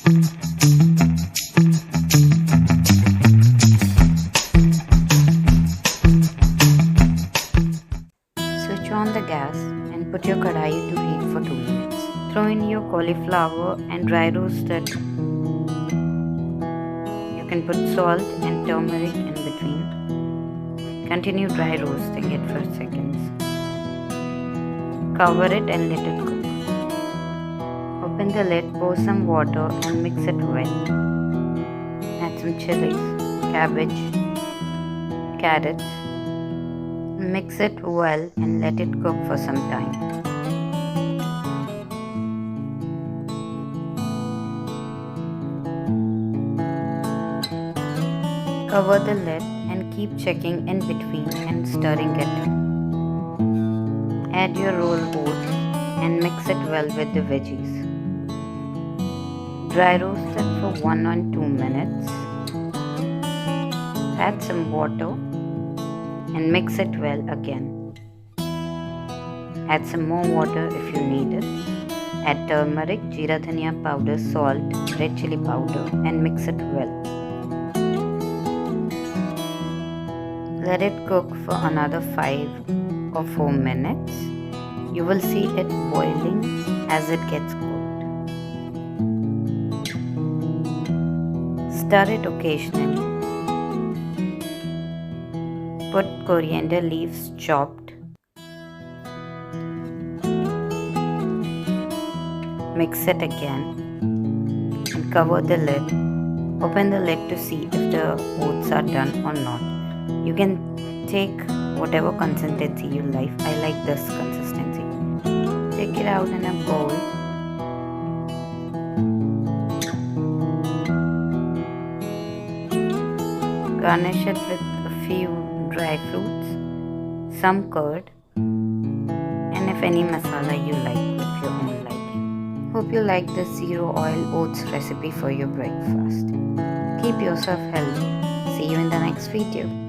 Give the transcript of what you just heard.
Switch on the gas and put your kadai to heat for 2 minutes. Throw in your cauliflower and dry roast it. You can put salt and turmeric in between. Continue dry roasting it for seconds. Cover it and let it cook. Open the lid, pour some water and mix it well. Add some chilies, cabbage, carrots. Mix it well and let it cook for some time. Cover the lid and keep checking in between and stirring it. Add your rolled oats and mix it well with the veggies. Dry roast it for 1 or 2 minutes. Add some water and mix it well again. Add some more water if you need it. Add turmeric, jeera dhania powder, salt, red chili powder and mix it well. Let it cook for another 5 or 4 minutes. You will see it boiling as it gets cooked. Stir it occasionally. Put coriander leaves chopped. Mix it again and cover the lid. Open the lid to see if the oats are done or not. You can take whatever consistency you like. I like this consistency. Take it out in a bowl. Garnish it with a few dry fruits, some curd, and if any masala you like with your own liking. Hope you like this zero oil oats recipe for your breakfast. Keep yourself healthy. See you in the next video.